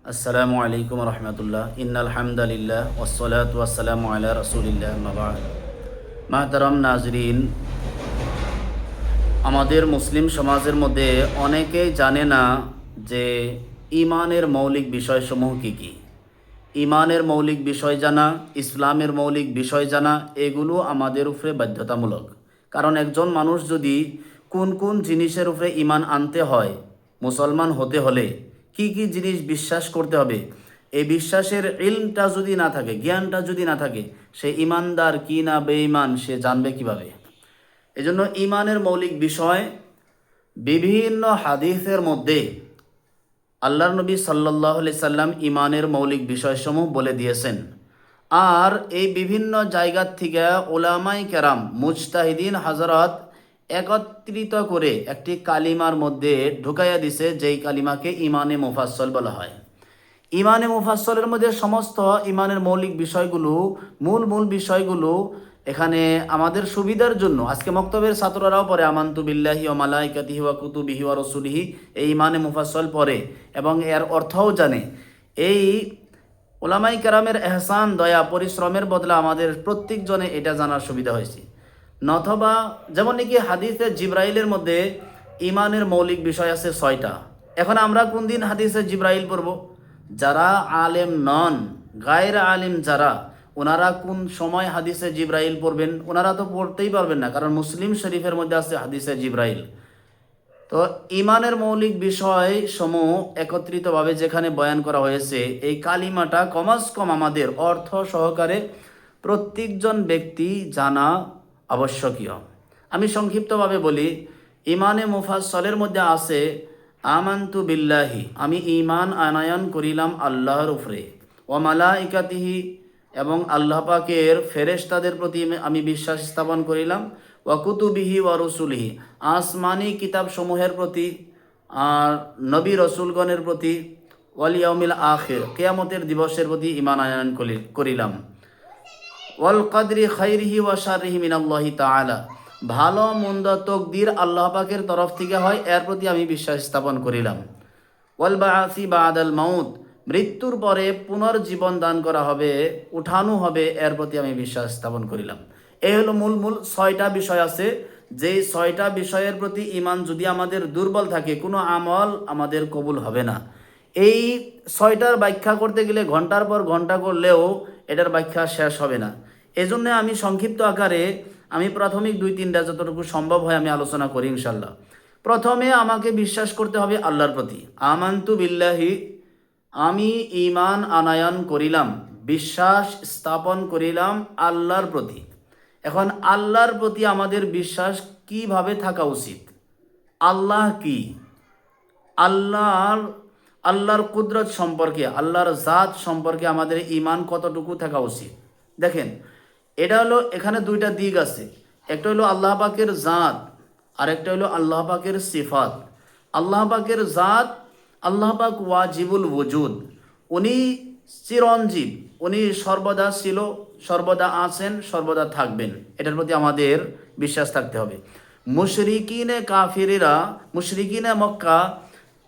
আসসালামু আলাইকুম রহমতুল্লাহ ইন্নাল হামদালিল্লাহ ওয়াসসালাতু ওয়াসসালামু আলা রাসূলিল্লাহ আম্মা বা'দ। মাহতারাম নাজরিন, আমাদের মুসলিম সমাজের মধ্যে অনেকেই জানে না যে ইমানের মৌলিক বিষয়সমূহ কী কী। ইমানের মৌলিক বিষয় জানা, ইসলামের মৌলিক বিষয় জানা, এগুলো আমাদের উপরে বাধ্যতামূলক। কারণ একজন মানুষ যদি কোন কোন জিনিসের উপরে ইমান আনতে হয়, মুসলমান হতে হলে কি কি জিনিস বিশ্বাস করতে হবে, এই বিশ্বাসের ইলমটা যদি না থাকে, জ্ঞানটা যদি না থাকে, সে ইমানদার কি না বেঈমান সে জানবে কিভাবে? এজন্য ইমানের মৌলিক বিষয় বিভিন্ন হাদিসের মধ্যে আল্লাহর নবী সাল্লাল্লাহু আলাইহি সাল্লাম ইমানের মৌলিক বিষয়সমূহ বলে দিয়েছেন। আর এই বিভিন্ন জায়গার থেকে ওলামাই কেরাম মুজতাহিদিন হযরত একত্রিত করে একটি কালিমার মধ্যে ঢুকাইয়া দিছে, যেই কালিমাকে ইমানে মুফাসসল বলা হয়। ইমানে মুফাসসলের মধ্যে সমস্ত ইমানের মৌলিক বিষয়গুলো, মূল মূল বিষয়গুলো এখানে আমাদের সুবিধার জন্য আজকে মক্তবের ছাত্ররাও পড়ে আমানতু বিল্লাহি ওয়া মালাইকাতিহি ওয়া কুতুবিহি ওয়া রাসূলিহি, এই ইমানে মুফাসসল পড়ে এবং এর অর্থও জানে। এই ওলামাই কেরামের এহসান, দয়া, পরিশ্রমের বদলে আমাদের প্রত্যেকজনে এটা জানার সুবিধা হয়েছে। নথবা যেমন নাকি হাদিসে জিব্রাইলের মধ্যে ইমানের মৌলিক বিষয় আছে 6টা। এখন আমরা কোন দিন হাদিসে জিব্রাইল পড়ব? যারা আলেম নন, গায়ের আলিম যারা, ওনারা কোন সময় হাদিসে জিব্রাইল পড়বেন? ওনারা তো পড়তেই পারবেন না, কারণ মুসলিম শরীফের মধ্যে আছে হাদিসে জিব্রাইল। তো ইমানের মৌলিক বিষয় সমূহ একত্রিতভাবে যেখানে বয়ান করা হয়েছে, এই কালিমাটা কমাস কম আমাদের অর্থ সহকারে প্রত্যেকজন ব্যক্তি জানা আবশ্যকীয়। আমি সংক্ষিপ্তভাবে বলি, ইমানে মুফাসসলের মধ্যে আছে আমানতু বিল্লাহি, আমি ঈমান আনায়ন করিলাম আল্লাহর উপরে, ওয়া মালাইকাতিহি, এবং আল্লাহ পাকের ফেরেশতাদের প্রতি আমি বিশ্বাস স্থাপন করিলাম, ওয়া কুতুবিহি ওয়া রসুলিহি, আসমানি কিতাব সমূহের প্রতি আর নবী রসুলগণের প্রতি, ওয়াল ইয়াউমিল আখির, কিয়ামতের দিবসের প্রতি ঈমান আনয়ন করিলাম, ওয়াল কদরি খাইরিহি ওয়া শাররিহি মিনাল্লাহি তাআলা, ভালো মন্দ তকদির আল্লাহ পাকের তরফ থেকে হয়, এর প্রতি আমি বিশ্বাস স্থাপন করিলাম, ওয়াল বাআসি বাদাল মাউত, মৃত্যুর পরে পুনর্জীবন দান করা হবে, উঠানো হবে, এর প্রতি আমি বিশ্বাস স্থাপন করিলাম। এই হলো মূল মূল 6টা বিষয় আছে। যেই 6টা বিষয়ের প্রতি ঈমান যদি আমাদের দুর্বল থাকে, কোনো আমল আমাদের কবুল হবে না। এই 6টার ব্যাখ্যা করতে গেলে ঘন্টার পর ঘন্টা করলেও এটার ব্যাখ্যা শেষ হবে না। এজন্য আমি সংক্ষিপ্ত আকারে আমি প্রাথমিক 2-3টা যতটুকু সম্ভব হয় আমি আলোচনা করি ইনশাল্লাহ। প্রথমে আমাকে বিশ্বাস করতে হবে আল্লাহর প্রতি। আমানতু বিল্লাহি, আমি ঈমান আনায়ন করিলাম, বিশ্বাস স্থাপন করিলাম আল্লাহর প্রতি। এখন আল্লাহর প্রতি আমাদের বিশ্বাস কিভাবে থাকা উচিত? আল্লাহ কি? আল্লাহর আল্লাহর কুদরত সম্পর্কে, আল্লাহর জাত সম্পর্কে আমাদের ঈমান কতটুকু থাকা উচিত? দেখেন, এটা হলো, এখানে 2টা দিক আছে। একটা হলো আল্লাহ পাকের জাত, আর একটা হলো আল্লাহ পাকের সিফাত। আল্লাহ পাকের জাত, আল্লাহ পাক ওয়াজিবুল ওজুদ, উনি চিরঞ্জীব, উনি সর্বদা ছিল, সর্বদা আছেন, সর্বদা থাকবেন। এটার প্রতি আমাদের বিশ্বাস থাকতে হবে। মুশরিকিনে কাফিরেরা, মুশরিকিনে মক্কা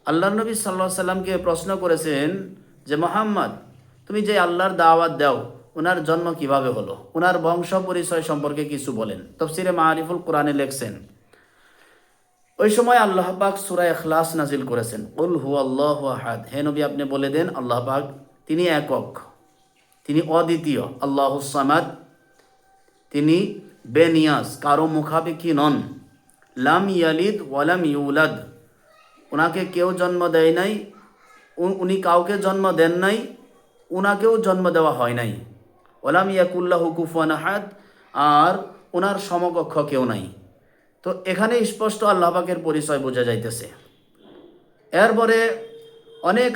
আল্লাহ নবী সাল্লাল্লাহু আলাইহি সাল্লামকে প্রশ্ন করেছেন যে মুহাম্মদ, তুমি যে আল্লাহর দাওয়াত দাও, ওনার জন্ম কিভাবে হলো, ওনার বংশ পরিচয় সম্পর্কে কিছু বলেন। তাফসীরে মাআরিফুল কোরআনে লেখছেন, ওই সময় আল্লাহ পাক সূরা ইখলাস নাজিল করেছেন, কুল হুয়াল্লাহু আহাদ, হে নবী আপনি বলে দেন আল্লাহ পাক তিনি একক, তিনি অদ্বিতীয়, আল্লাহুস সামাদ, তিনি বেনিয়াজ, কারো মুখাপেক্ষী নন, লাম ইয়ালিদ ওয়ালাম ইউলাদ, ওনাকে কেউ জন্ম দেয় নাই, উনি কাউকে জন্ম দেন নাই, উনাকেও জন্ম দেওয়া হয় নাই, ওয়ালাম ইয়াকুল্লাহু কুফুয়ান আহাদ, আর ওনার সমকক্ষ কেউ নাই। তো এখানে স্পষ্ট আল্লাহ পাকের পরিচয় বোঝা যাইতেছে। এরপরে অনেক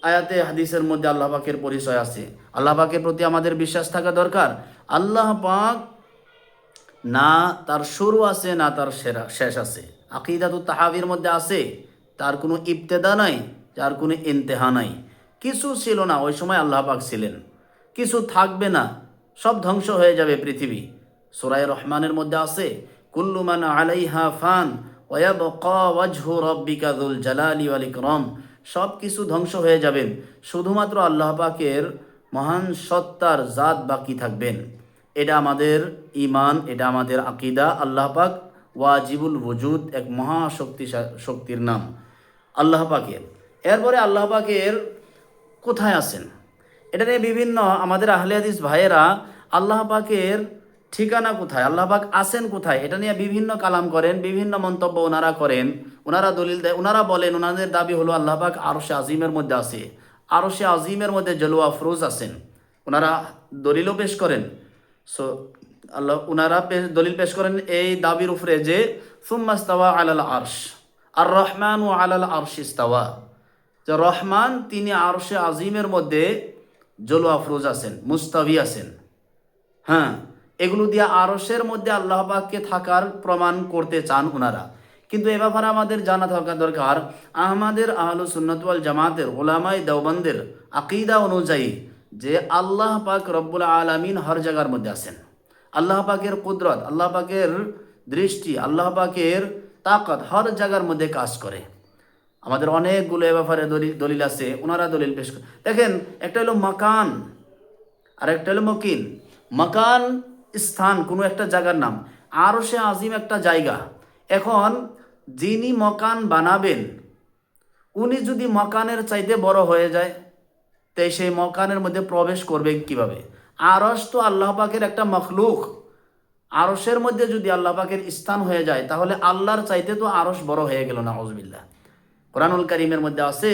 আয়াতে হাদিসের মধ্যে আল্লাহ পাকের পরিচয় আছে। আল্লাহ পাকের প্রতি আমাদের বিশ্বাস থাকা দরকার। আল্লাহ পাক না তার শুরু আছে, না তার শেষ আছে। আকীদাতুত তাহাবীর মধ্যে আছে তার কোনো ইবতেদা নাই, তার কোনো ইন্তেহা নাই। কিছু ছিল না ওই সময় আল্লাহ পাক ছিলেন, কিছু থাকবে না, সব ধ্বংস হয়ে যাবে পৃথিবী। সূরা রহমানের মধ্যে আছে, কুল্লু মান আলাইহা ফান ওয়া ইয়াবকা ওয়াজহু রাব্বিকা যুল জালালি ওয়াল ইকরাম, সব কিছু ধ্বংস হয়ে যাবেন, শুধুমাত্র আল্লাহ পাকের মহান সত্তার জাত বাকি থাকবেন। এটা আমাদের ইমান, এটা আমাদের আকিদা। আল্লাহ পাক ওয়াজিবুল ওজুদ, এক শক্তির নাম আল্লাহ পাকের। এরপরে আল্লাহ পাকের কোথায় আছেন এটা নিয়ে বিভিন্ন আমাদের আহলে হাদিস ভাইয়েরা আল্লাহ পাকের ঠিকানা কোথায়, আল্লাহ পাক আছেন কোথায়, এটা নিয়ে বিভিন্ন কালাম করেন, বিভিন্ন মন্তব্য ওনারা করেন, ওনারা দলিল দেয়। ওনারা বলেন, ওনাদের দাবি হলো আল্লাহ পাক আরশে আজিমের মধ্যে আছে, আরশে আজিমের মধ্যে জলওয়া আফরোজ আছেন। ওনারা দলিলও পেশ করেন। সো ওনারা দলিল পেশ করেন এই দাবির উপরে যে সুম্মাস্তাওয়া আলাল আরশ, আর রহমান ও আলাল আরশ ইস্তাওয়া, যে রহমান তিনি আরশে আজিমের মধ্যে জলওয়া আফরোজ আছেন, মুস্তাবি আছেন। হ্যাঁ, এগুলো দিয়ে আরশের মধ্যে আল্লাহ পাককে থাকার প্রমাণ করতে চান ওনারা। কিন্তু এ ব্যাপারে আমাদের জানা থাকা দরকার, আমাদের আহলুস সুন্নাত ওয়াল জামাতের ওলামায়ে দেওবন্দের আকীদা অনুযায়ী যে আল্লাহ পাক রব্বুল আলামিন হর জায়গার মধ্যে আছেন। আল্লাহ পাকের কুদরত, আল্লাহ পাকের দৃষ্টি, আল্লাহ পাকের তাকত হর জায়গার মধ্যে কাজ করে। আমাদের অনেকগুলো এ ব্যাপারে দলিল আছে, ওনারা দলিল পেশ করে। দেখেন, একটা হলো মাকান আর একটা হলো মকিন। মাকান স্থান, কোনো একটা জায়গার নাম। আরশে আজিম একটা জায়গা। এখন যিনি মকান বানাবেন উনি যদি মকানের চাইতে বড় হয়ে যায়, তাই সেই মকানের মধ্যে প্রবেশ করবে কিভাবে? আরশ তো আল্লাহ পাকের একটা মখলুক। আরশের মধ্যে যদি আল্লাহ পাকের স্থান হয়ে যায়, তাহলে আল্লাহর চাইতে তো আরশ বড় হয়ে গেল না, আউযুবিল্লাহ। কুরআনুল কারীমের মধ্যে আছে,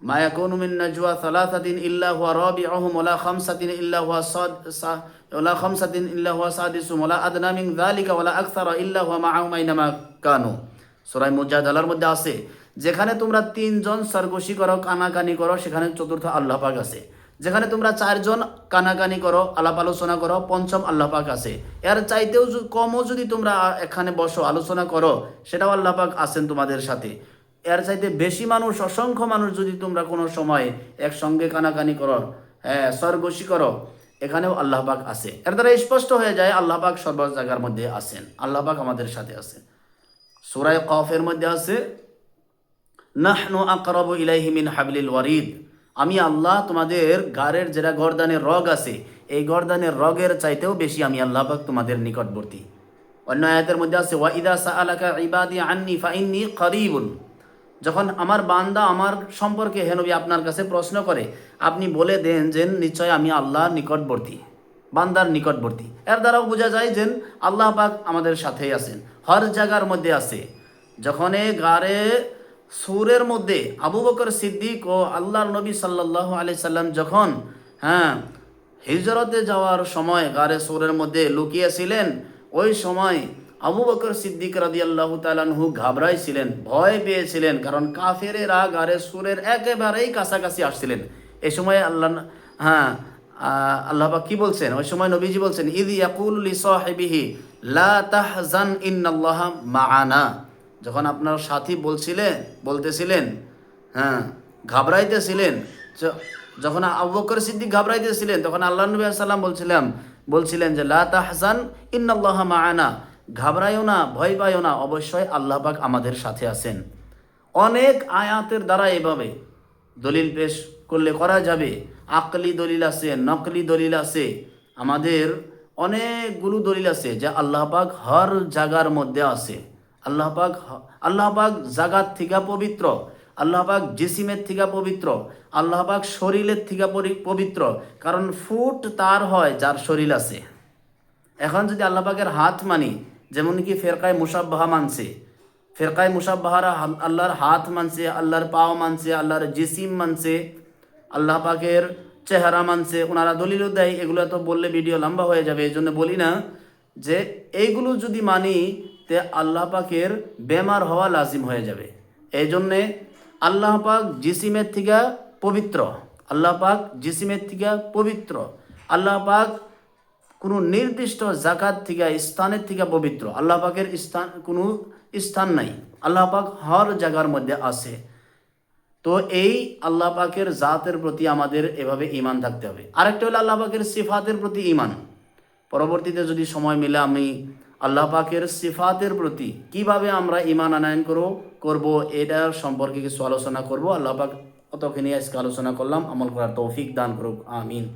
মা ইয়াকুনু মিন নাজওয়া সালাসাতিন ইল্লা হুয়া রাবিউহুম ওয়ালা খামসাতিন ইল্লা হুয়া সাদিসুহুম ওয়ালা আদনা মিন যালিকা ওয়ালা আকসারা ইল্লা হুয়া মাআহুম আইনামা কানু। সূরা মুজাদালার মধ্যে আছে, যেখানে তোমরা তিনজন সরগোশী করো, কানাকানি করো, সেখানে চতুর্থ আল্লাহ পাক আছে। যেখানে তোমরা চারজন কানাকানি করো, আলাপ আলোচনা করো, পঞ্চম আল্লাহ পাক আছে। এর চাইতেও কমও যদি তোমরা এখানে বসো, আলোচনা করো, সেটাও আল্লাহ পাক আছেন তোমাদের সাথে। এর চাইতে বেশি মানুষ, অসংখ্য মানুষ যদি তোমরা কোনো সময় একসঙ্গে কানাকানি করো, হ্যাঁ, সরগোশী করো, এখানেও আল্লাহ পাক আছে। এর দ্বারা স্পষ্ট হয়ে যায় আল্লাহ পাক সর্ব জায়গার মধ্যে আছেন, আল্লাহ পাক আমাদের সাথে আছে। সূরা কফের মধ্যে আছে, নাহনু আকরাবু ইলাইহি মিন হাবলিল ওয়ারিদ, আমি আল্লাহ তোমাদের গাড়ের যেটা গর্দানের রগ আছে, এই গর্দানের রগের চাইতেও বেশি আমি আল্লাহ পাক তোমাদের নিকটবর্তী। অন্য আয়াতের মধ্যে আছে, ওয়া ইদা সাআলাকা ইবাদি আন্নি ফাইন্নী করিবুন, যখন আমার বান্দা আমার সম্পর্কে হে নবী আপনার কাছে প্রশ্ন করে, আপনি বলে দেন যে নিশ্চয় আমি আল্লাহর নিকটবর্তী, বান্দার নিকটবর্তী। এর দ্বারাও বোঝা যায় যে আল্লাহ পাক আমাদের সাথেই আছেন, হর জায়গার মধ্যে আছে। যখন গারে সুরের মধ্যে আবু বকর সিদ্দিক ও আল্লাহর নবী সাল্লাল্লাহু আলাইহি সাল্লাম যখন হিজরতে যাওয়ার সময় গারে সুরের মধ্যে লুকিয়েছিলেন, ওই সময় আবু বকর সিদ্দিক রাদিয়াল্লাহু তাআলা আনহু ঘাবড়াইছিলেন, ভয় পেয়েছিলেন, কারণ কাফেরেরা গারে সুরের একেবারেই কাছাকাছি আসছিলেন। এই সময় আল্লাহ পাক কি বলছেন? ওই সময় নবীজি বলছেন, ইয ইয়াকুলু লিসাহিবিহি লা তাহজান ইন্নাল্লাহা মাআনা, যখন আপনার সাথী বলতেছিলেন, ঘাবড়াইতেছিলেন, যখন আবু বকর সিদ্দিক ঘাবড়াইতেছিলেন, তখন আল্লাহ নবী সাল্লাম বলছিলেন যে লা তাহজান ইন্নাল্লাহা মাআনা, ঘাবড়াইও না, ভয় পাইও না, অবশ্যই আল্লাহ পাক আমাদের সাথে আছেন। অনেক আয়াতের দ্বারা এভাবে দলিল পেশ করলে করা যাবে। আকলি দলিল আছে, নকলি দলিল আছে, আমাদের অনেকগুলো দলিল আছে যে আল্লাহ পাক হর জায়গার মধ্যে আছে। আল্লাহ পাক জাগাত থেকে পবিত্র, আল্লাহ পাক জিসিমের থেকে পবিত্র, আল্লাহ পাক শরীরের থেকে পবিত্র, কারণ ফুট তার হয় যার শরীর আছে। এখন যদি আল্লাহ পাকের হাত মানি, যেমন কি ফেরকায় মুসাব্বাহা মানছে, ফেরকায় মুসাব্বাহারা আল্লাহর হাত মানছে, আল্লাহর পাও মানছে, আল্লাহর জিসিম মানছে, আল্লাহ পাকের চেহারা মানছে, ওনারা দলিলও দেয়। এগুলো তো বললে ভিডিও লম্বা হয়ে যাবে, এই জন্য বলি না। যে এইগুলো যদি মানি, তে আল্লাহ পাকের বেমার হওয়া লাজিম হয়ে যাবে। এই জন্যে আল্লাহ পাক জিসিমের থেকে পবিত্র, আল্লাহ পাক জিসিমের থেকে পবিত্র, আল্লাহ পাক কোনো নির্দিষ্ট জাকাত থেকে, স্থানের থেকে পবিত্র। আল্লাহ পাকের কোনো স্থান নাই, আল্লাহ পাক হর জায়গার মধ্যে আছে। তো এই আল্লাহ পাকের জাতের প্রতি আমাদের এভাবে ঈমান থাকতে হবে। আরেকটা হলো আল্লাহ পাকের সিফাতের প্রতি ঈমান। পরবর্তীতে যদি সময় মিলে আমি আল্লাহ পাকের সিফাতের প্রতি কিভাবে আমরা ঈমান আনয়ন করব এটার সম্পর্কে কিছু আলোচনা করব। আল্লাহ পাক অতকে নিয়ে আজকে আলোচনা করলাম, আমল করার তৌফিক দান করুক, আমিন।